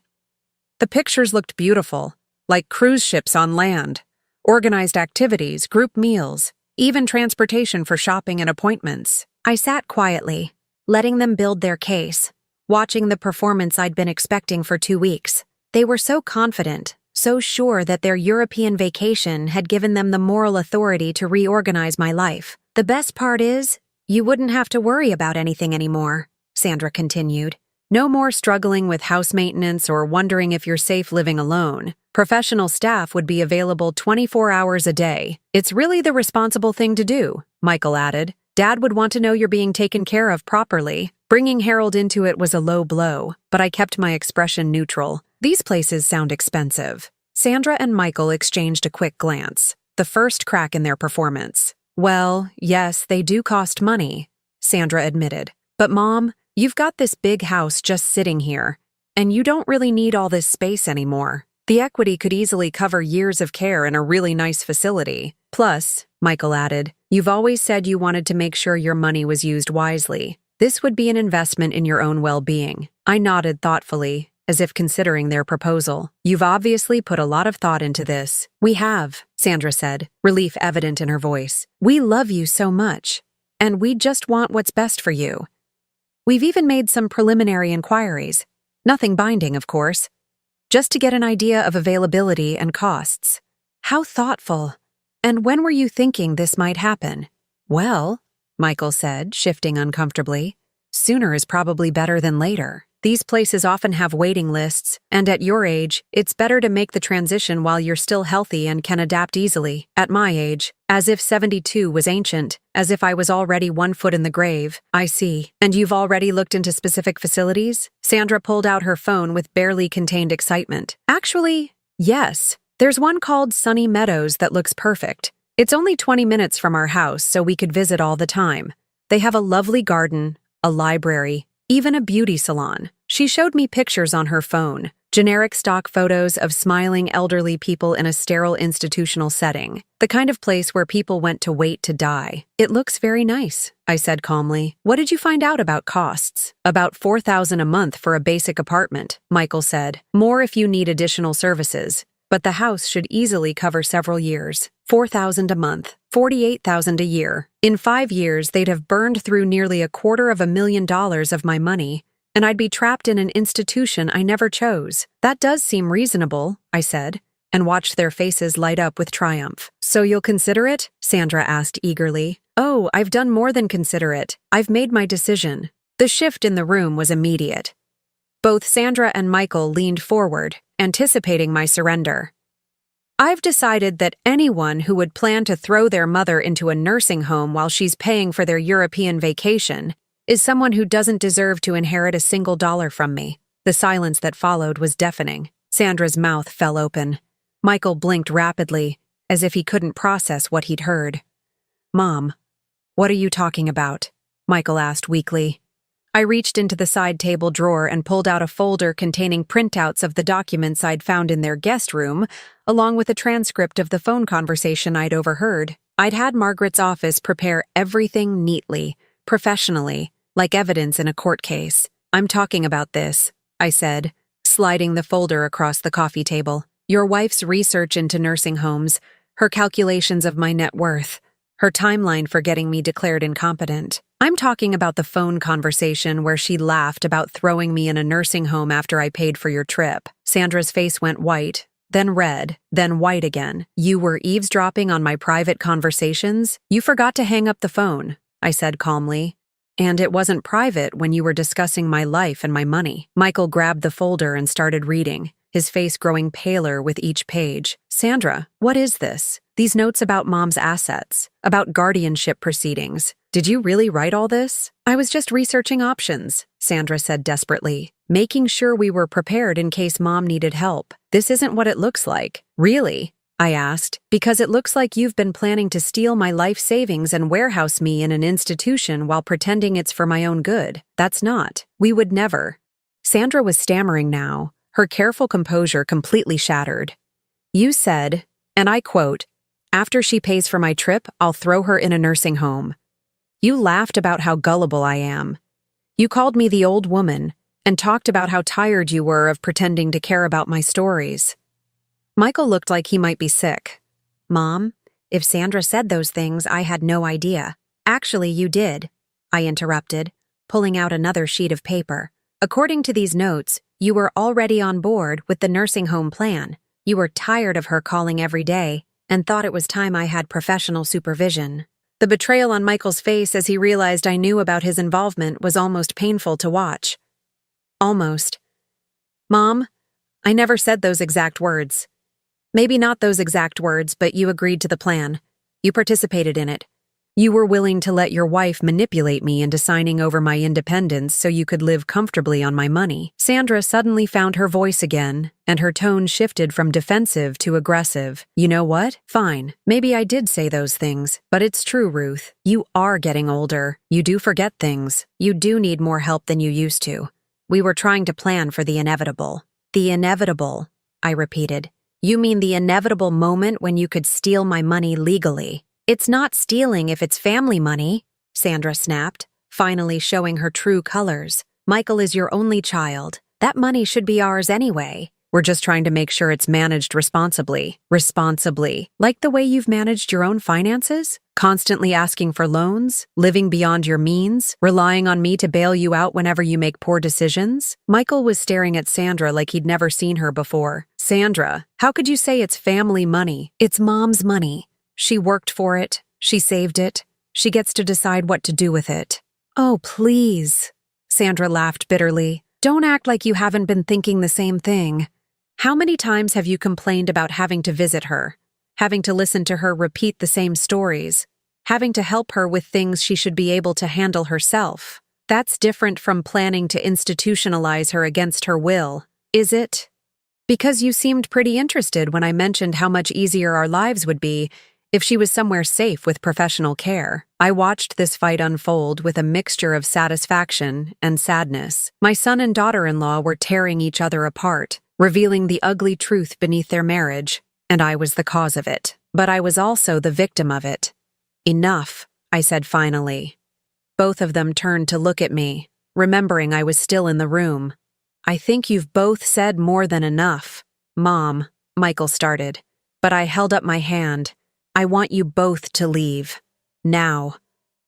"The pictures looked beautiful, like cruise ships on land, organized activities, group meals, even transportation for shopping and appointments." I sat quietly, letting them build their case, watching the performance I'd been expecting for 2 weeks. They were so confident, so sure that their European vacation had given them the moral authority to reorganize my life. "The best part is, you wouldn't have to worry about anything anymore," Sandra continued. "No more struggling with house maintenance or wondering if you're safe living alone. Professional staff would be available 24 hours a day. It's really the responsible thing to do," Michael added. "Dad would want to know you're being taken care of properly." Bringing Harold into it was a low blow, but I kept my expression neutral. "These places sound expensive." Sandra and Michael exchanged a quick glance, the first crack in their performance. "Well, yes, they do cost money," Sandra admitted. "But Mom, you've got this big house just sitting here, and you don't really need all this space anymore. The equity could easily cover years of care in a really nice facility. Plus," Michael added, "you've always said you wanted to make sure your money was used wisely. This would be an investment in your own well-being." I nodded thoughtfully, as if considering their proposal. "You've obviously put a lot of thought into this." "We have," Sandra said, relief evident in her voice. "We love you so much, and we just want what's best for you. We've even made some preliminary inquiries. Nothing binding, of course, just to get an idea of availability and costs." "How thoughtful. And when were you thinking this might happen?" "Well," Michael said, shifting uncomfortably, "sooner is probably better than later. These places often have waiting lists, and at your age, it's better to make the transition while you're still healthy and can adapt easily. At my age, as if 72 was ancient, as if I was already 1 foot in the grave. I see. And you've already looked into specific facilities? Sandra pulled out her phone with barely contained excitement. Actually, yes. There's one called Sunny Meadows that looks perfect. It's only 20 minutes from our house, so we could visit all the time. They have a lovely garden, a library, even a beauty salon. She showed me pictures on her phone, generic stock photos of smiling elderly people in a sterile institutional setting, the kind of place where people went to wait to die. It looks very nice, I said calmly. What did you find out about costs? About $4,000 a month for a basic apartment, Michael said. More if you need additional services. But the house should easily cover several years. $4,000 a month, $48,000 a year. In 5 years, they'd have burned through nearly $250,000 of my money, and I'd be trapped in an institution I never chose. That does seem reasonable, I said, and watched their faces light up with triumph. So you'll consider it? Sandra asked eagerly. Oh, I've done more than consider it. I've made my decision. The shift in the room was immediate. Both Sandra and Michael leaned forward, anticipating my surrender. I've decided that anyone who would plan to throw their mother into a nursing home while she's paying for their European vacation is someone who doesn't deserve to inherit a single dollar from me. The silence that followed was deafening. Sandra's mouth fell open. Michael blinked rapidly, as if he couldn't process what he'd heard. Mom, what are you talking about? Michael asked weakly. I reached into the side table drawer and pulled out a folder containing printouts of the documents I'd found in their guest room, along with a transcript of the phone conversation I'd overheard. I'd had Margaret's office prepare everything neatly, professionally, like evidence in a court case. I'm talking about this, I said, sliding the folder across the coffee table. Your wife's research into nursing homes, her calculations of my net worth, her timeline for getting me declared incompetent. I'm talking about the phone conversation where she laughed about throwing me in a nursing home after I paid for your trip. Sandra's face went white, then red, then white again. You were eavesdropping on my private conversations? You forgot to hang up the phone, I said calmly. And it wasn't private when you were discussing my life and my money. Michael grabbed the folder and started reading, his face growing paler with each page. Sandra, what is this? These notes about Mom's assets, about guardianship proceedings. Did you really write all this? I was just researching options, Sandra said desperately, making sure we were prepared in case Mom needed help. This isn't what it looks like. Really? I asked, because it looks like you've been planning to steal my life savings and warehouse me in an institution while pretending it's for my own good. That's not. We would never. Sandra was stammering now, her careful composure completely shattered. You said, and I quote, after she pays for my trip, I'll throw her in a nursing home. You laughed about how gullible I am. You called me the old woman and talked about how tired you were of pretending to care about my stories. Michael looked like he might be sick. Mom, if Sandra said those things, I had no idea. Actually, you did, I interrupted, pulling out another sheet of paper. According to these notes, you were already on board with the nursing home plan. You were tired of her calling every day and thought it was time I had professional supervision. The betrayal on Michael's face as he realized I knew about his involvement was almost painful to watch. Almost. Mom, I never said those exact words. Maybe not those exact words, but you agreed to the plan. You participated in it. You were willing to let your wife manipulate me into signing over my independence so you could live comfortably on my money. Sandra suddenly found her voice again, and her tone shifted from defensive to aggressive. You know what? Fine. Maybe I did say those things, but it's true, Ruth. You are getting older. You do forget things. You do need more help than you used to. We were trying to plan for the inevitable. The inevitable, I repeated. You mean the inevitable moment when you could steal my money legally? It's not stealing if it's family money, Sandra snapped, finally showing her true colors. Michael is your only child. That money should be ours anyway. We're just trying to make sure it's managed responsibly. Responsibly? Like the way you've managed your own finances? Constantly asking for loans? Living beyond your means? Relying on me to bail you out whenever you make poor decisions? Michael was staring at Sandra like he'd never seen her before. Sandra, how could you say it's family money? It's Mom's money. She worked for it. She saved it. She gets to decide what to do with it. Oh, please. Sandra laughed bitterly. Don't act like you haven't been thinking the same thing. How many times have you complained about having to visit her, having to listen to her repeat the same stories, having to help her with things she should be able to handle herself? That's different from planning to institutionalize her against her will, is it? Because you seemed pretty interested when I mentioned how much easier our lives would be if she was somewhere safe with professional care. I watched this fight unfold with a mixture of satisfaction and sadness. My son and daughter-in-law were tearing each other apart, revealing the ugly truth beneath their marriage, and I was the cause of it. But I was also the victim of it. Enough, I said finally. Both of them turned to look at me, remembering I was still in the room. I think you've both said more than enough, Mom, Michael started, but I held up my hand. I want you both to leave. Now.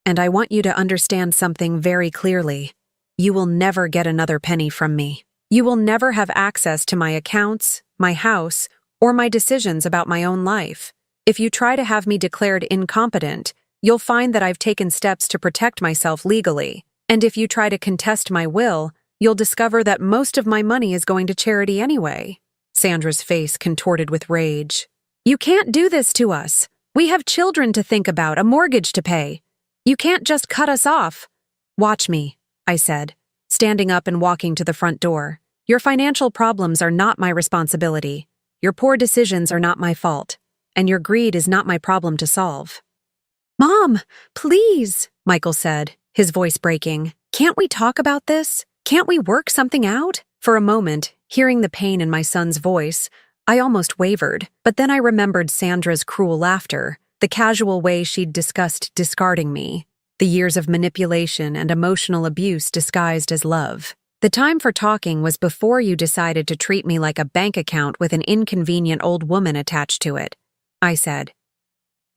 And I want you to understand something very clearly. You will never get another penny from me. You will never have access to my accounts, my house, or my decisions about my own life. If you try to have me declared incompetent, you'll find that I've taken steps to protect myself legally. And if you try to contest my will, you'll discover that most of my money is going to charity anyway. Sandra's face contorted with rage. You can't do this to us. We have children to think about, a mortgage to pay. You can't just cut us off. Watch me, I said, standing up and walking to the front door. Your financial problems are not my responsibility. Your poor decisions are not my fault. And your greed is not my problem to solve. Mom, please, Michael said, his voice breaking. Can't we talk about this? Can't we work something out? For a moment, hearing the pain in my son's voice, I almost wavered, but then I remembered Sandra's cruel laughter, the casual way she'd discussed discarding me, the years of manipulation and emotional abuse disguised as love. The time for talking was before you decided to treat me like a bank account with an inconvenient old woman attached to it, I said.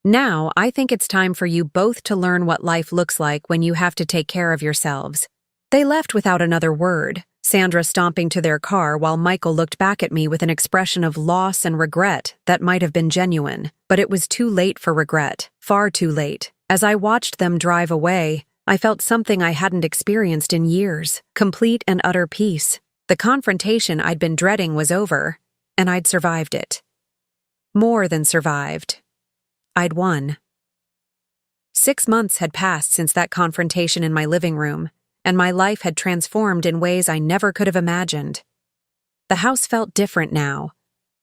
Now, I think it's time for you both to learn what life looks like when you have to take care of yourselves. They left without another word, Sandra stomping to their car while Michael looked back at me with an expression of loss and regret that might have been genuine. But it was too late for regret, far too late. As I watched them drive away, I felt something I hadn't experienced in years, complete and utter peace. The confrontation I'd been dreading was over, and I'd survived it. More than survived. I'd won. 6 months had passed since that confrontation in my living room, and my life had transformed in ways I never could have imagined. The house felt different now.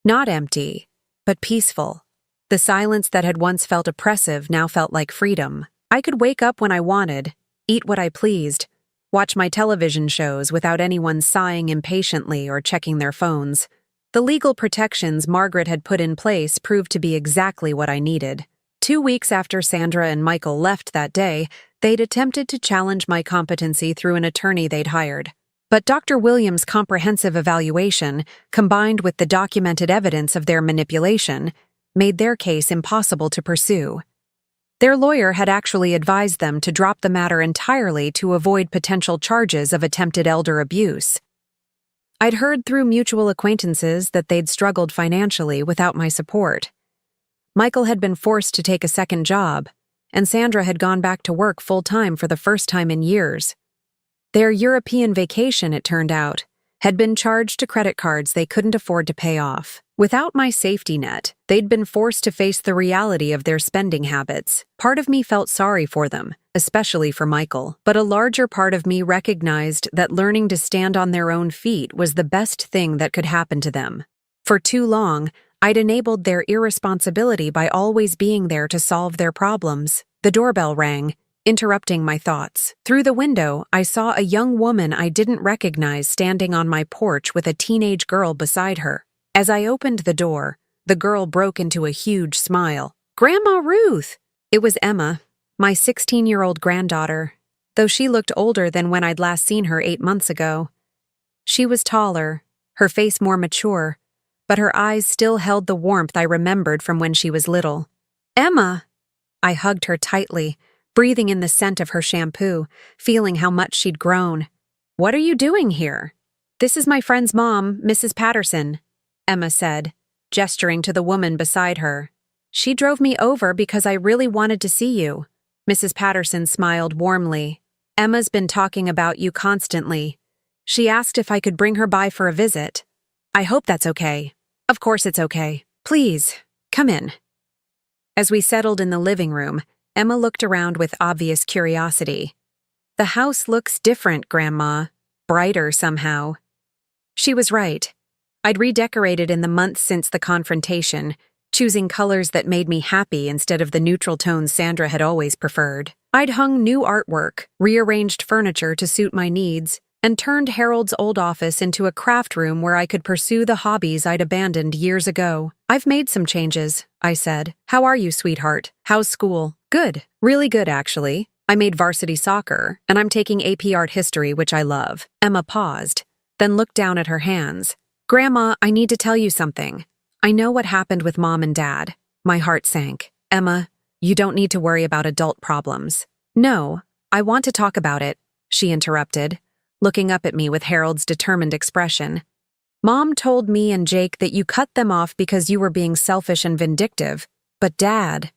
Not empty, but peaceful. The silence that had once felt oppressive now felt like freedom. I could wake up when I wanted, eat what I pleased, watch my television shows without anyone sighing impatiently or checking their phones. The legal protections Margaret had put in place proved to be exactly what I needed. 2 weeks after Sandra and Michael left that day, they'd attempted to challenge my competency through an attorney they'd hired. But Dr. Williams' comprehensive evaluation, combined with the documented evidence of their manipulation, made their case impossible to pursue. Their lawyer had actually advised them to drop the matter entirely to avoid potential charges of attempted elder abuse. I'd heard through mutual acquaintances that they'd struggled financially without my support. Michael had been forced to take a second job, and Sandra had gone back to work full-time for the first time in years. Their European vacation, it turned out, had been charged to credit cards they couldn't afford to pay off. Without my safety net, they'd been forced to face the reality of their spending habits. Part of me felt sorry for them, especially for Michael, but a larger part of me recognized that learning to stand on their own feet was the best thing that could happen to them. For too long, I'd enabled their irresponsibility by always being there to solve their problems. The doorbell rang, interrupting my thoughts. Through the window, I saw a young woman I didn't recognize standing on my porch with a teenage girl beside her. As I opened the door, the girl broke into a huge smile. "Grandma Ruth!" It was Emma, my 16-year-old granddaughter, though she looked older than when I'd last seen her 8 months ago. She was taller, her face more mature, but her eyes still held the warmth I remembered from when she was little. "Emma!" I hugged her tightly, breathing in the scent of her shampoo, feeling how much she'd grown. "What are you doing here?" "This is my friend's mom, Mrs. Patterson," Emma said, gesturing to the woman beside her. "She drove me over because I really wanted to see you." Mrs. Patterson smiled warmly. "Emma's been talking about you constantly. She asked if I could bring her by for a visit. I hope that's okay. Of course it's okay. Please, come in. As we settled in the living room, Emma looked around with obvious curiosity. The house looks different, Grandma. Brighter somehow. She was right. I'd redecorated in the months since the confrontation, choosing colors that made me happy instead of the neutral tones Sandra had always preferred. I'd hung new artwork, rearranged furniture to suit my needs, and turned Harold's old office into a craft room where I could pursue the hobbies I'd abandoned years ago. I've made some changes, I said. How are you, sweetheart? How's school? Good. Really good, actually. I made varsity soccer, and I'm taking AP Art History, which I love. Emma paused, then looked down at her hands. Grandma, I need to tell you something. I know what happened with Mom and Dad. My heart sank. Emma, you don't need to worry about adult problems. No, I want to talk about it, she interrupted, looking up at me with Harold's determined expression. Mom told me and Jake that you cut them off because you were being selfish and vindictive. But Dad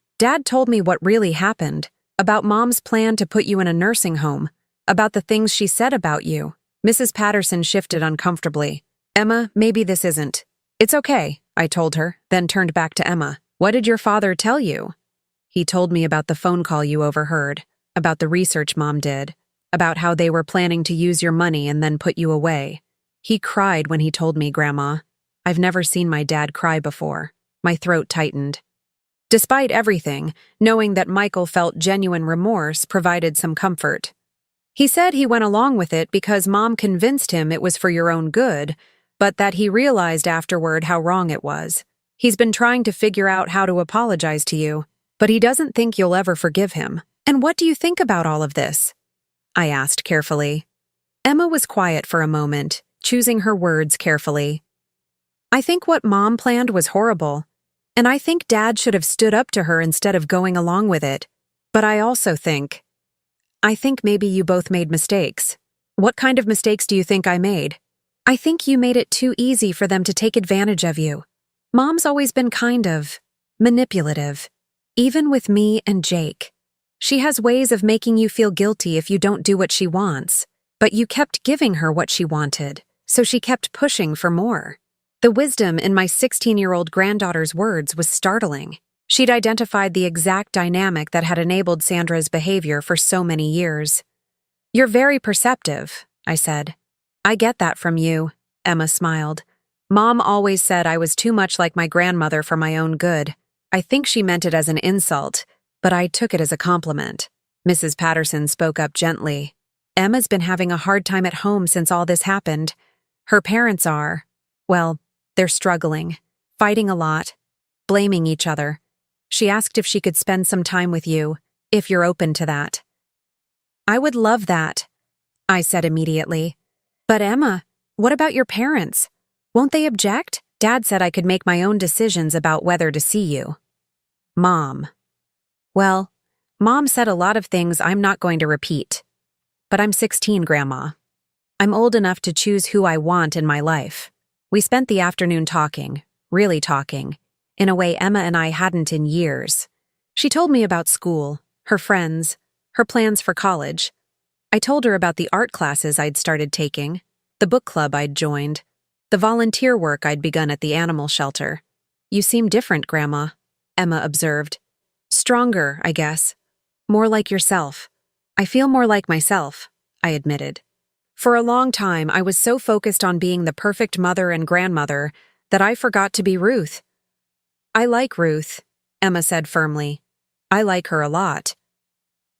told me what really happened, about Mom's plan to put you in a nursing home, about the things she said about you. Mrs. Patterson shifted uncomfortably. Emma, maybe this isn't. It's okay, I told her, then turned back to Emma. What did your father tell you? He told me about the phone call you overheard, about the research Mom did, about how they were planning to use your money and then put you away. He cried when he told me, Grandma. I've never seen my dad cry before. My throat tightened. Despite everything, knowing that Michael felt genuine remorse provided some comfort. He said he went along with it because Mom convinced him it was for your own good, but that he realized afterward how wrong it was. He's been trying to figure out how to apologize to you, but he doesn't think you'll ever forgive him. And what do you think about all of this? I asked carefully. Emma was quiet for a moment, choosing her words carefully. I think what Mom planned was horrible, and I think Dad should have stood up to her instead of going along with it. But I also think maybe you both made mistakes. What kind of mistakes do you think I made? I think you made it too easy for them to take advantage of you. Mom's always been kind of manipulative, even with me and Jake. She has ways of making you feel guilty if you don't do what she wants, but you kept giving her what she wanted, so she kept pushing for more. The wisdom in my 16-year-old granddaughter's words was startling. She'd identified the exact dynamic that had enabled Sandra's behavior for so many years. You're very perceptive, I said. I get that from you, Emma smiled. Mom always said I was too much like my grandmother for my own good. I think she meant it as an insult, but I took it as a compliment. Mrs. Patterson spoke up gently. Emma's been having a hard time at home since all this happened. Her parents are, well, they're struggling, fighting a lot, blaming each other. She asked if she could spend some time with you, if you're open to that. I would love that, I said immediately. But Emma, what about your parents? Won't they object? Dad said I could make my own decisions about whether to see you. Mom. Well, Mom said a lot of things I'm not going to repeat. But I'm 16, Grandma. I'm old enough to choose who I want in my life. We spent the afternoon talking, really talking, in a way Emma and I hadn't in years. She told me about school, her friends, her plans for college. I told her about the art classes I'd started taking, the book club I'd joined, the volunteer work I'd begun at the animal shelter. You seem different, Grandma, Emma observed. Stronger, I guess. More like yourself. I feel more like myself, I admitted. For a long time, I was so focused on being the perfect mother and grandmother that I forgot to be Ruth. I like Ruth, Emma said firmly. I like her a lot.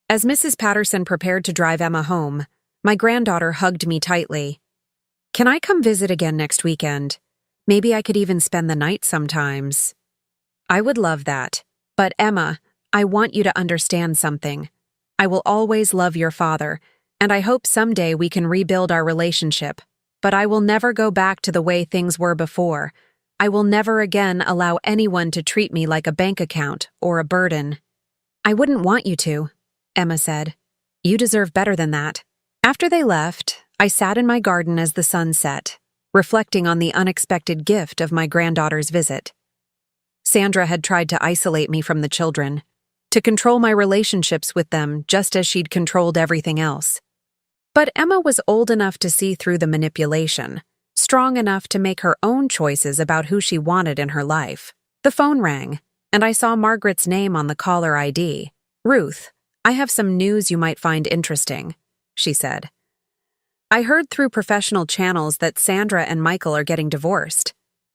As Mrs. Patterson prepared to drive Emma home, my granddaughter hugged me tightly. Can I come visit again next weekend? Maybe I could even spend the night sometimes. I would love that. But Emma, I want you to understand something. I will always love your father, and I hope someday we can rebuild our relationship. But I will never go back to the way things were before. I will never again allow anyone to treat me like a bank account or a burden. I wouldn't want you to, Emma said. You deserve better than that. After they left, I sat in my garden as the sun set, reflecting on the unexpected gift of my granddaughter's visit. Sandra had tried to isolate me from the children, to control my relationships with them just as she'd controlled everything else. But Emma was old enough to see through the manipulation, strong enough to make her own choices about who she wanted in her life. The phone rang, and I saw Margaret's name on the caller ID. "Ruth, I have some news you might find interesting," she said. "I heard through professional channels that Sandra and Michael are getting divorced."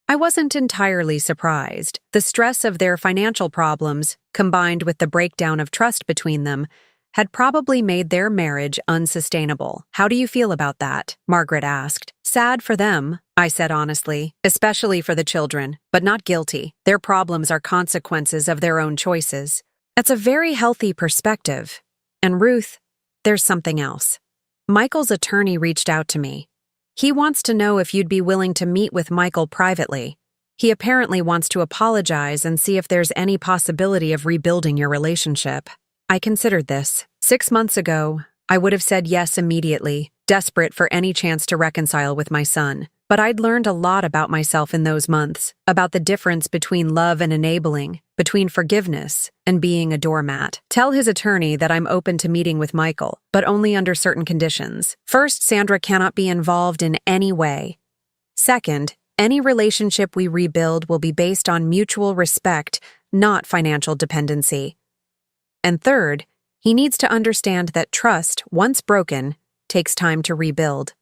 I wasn't entirely surprised. The stress of their financial problems, combined with the breakdown of trust between them, had probably made their marriage unsustainable. "How do you feel about that?" Margaret asked. "Sad for them," I said honestly, "especially for the children, but not guilty. Their problems are consequences of their own choices." That's a very healthy perspective. And Ruth, there's something else. Michael's attorney reached out to me. He wants to know if you'd be willing to meet with Michael privately. He apparently wants to apologize and see if there's any possibility of rebuilding your relationship. I considered this. 6 months ago, I would have said yes immediately, desperate for any chance to reconcile with my son. But I'd learned a lot about myself in those months, about the difference between love and enabling, between forgiveness and being a doormat. Tell his attorney that I'm open to meeting with Michael, but only under certain conditions. First, Sandra cannot be involved in any way. Second, any relationship we rebuild will be based on mutual respect, not financial dependency. And third, he needs to understand that trust, once broken, takes time to rebuild.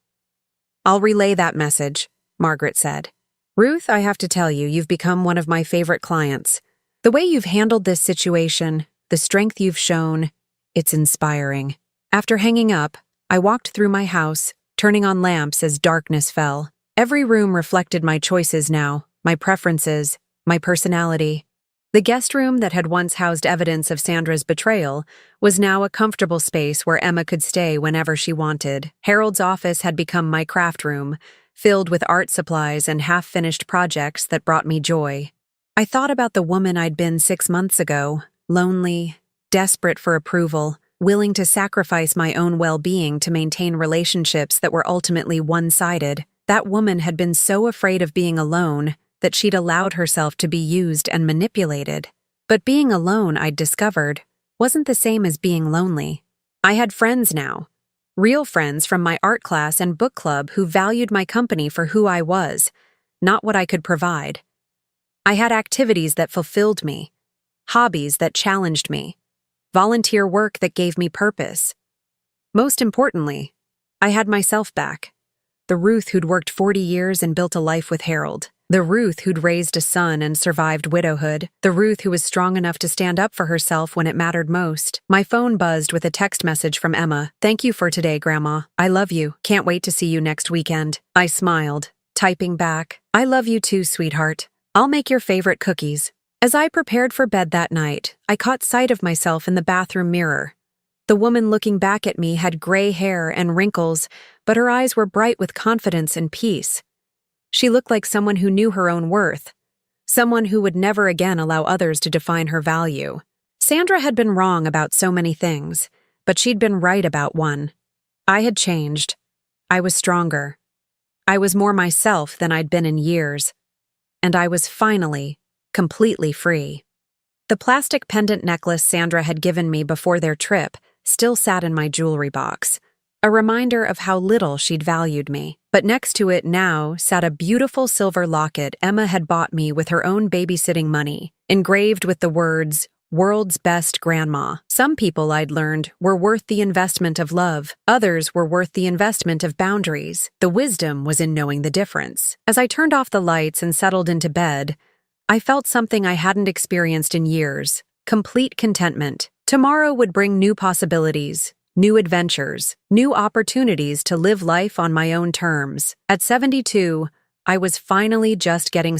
"I'll relay that message," Margaret said. "Ruth, I have to tell you, you've become one of my favorite clients. The way you've handled this situation, the strength you've shown, it's inspiring." After hanging up, I walked through my house, turning on lamps as darkness fell. Every room reflected my choices now, my preferences, my personality. The guest room that had once housed evidence of Sandra's betrayal was now a comfortable space where Emma could stay whenever she wanted. Harold's office had become my craft room, filled with art supplies and half-finished projects that brought me joy. I thought about the woman I'd been 6 months ago, lonely, desperate for approval, willing to sacrifice my own well-being to maintain relationships that were ultimately one-sided. That woman had been so afraid of being alone that she'd allowed herself to be used and manipulated. But being alone, I'd discovered, wasn't the same as being lonely. I had friends now, real friends from my art class and book club who valued my company for who I was, not what I could provide. I had activities that fulfilled me, hobbies that challenged me, volunteer work that gave me purpose. Most importantly, I had myself back. The Ruth who'd worked 40 years and built a life with Harold. The Ruth who'd raised a son and survived widowhood. The Ruth who was strong enough to stand up for herself when it mattered most. My phone buzzed with a text message from Emma. "Thank you for today, Grandma. I love you. Can't wait to see you next weekend." I smiled, typing back, "I love you too, sweetheart. I'll make your favorite cookies." As I prepared for bed that night, I caught sight of myself in the bathroom mirror. The woman looking back at me had gray hair and wrinkles, but her eyes were bright with confidence and peace. She looked like someone who knew her own worth, someone who would never again allow others to define her value. Sandra had been wrong about so many things, but she'd been right about one. I had changed. I was stronger. I was more myself than I'd been in years. And I was finally, completely free. The plastic pendant necklace Sandra had given me before their trip still sat in my jewelry box, a reminder of how little she'd valued me. But next to it now sat a beautiful silver locket Emma had bought me with her own babysitting money, engraved with the words, "World's Best Grandma." Some people, I'd learned, were worth the investment of love. Others were worth the investment of boundaries. The wisdom was in knowing the difference. As I turned off the lights and settled into bed, I felt something I hadn't experienced in years: complete contentment. Tomorrow would bring new possibilities, new adventures, new opportunities to live life on my own terms. At 72, I was finally just getting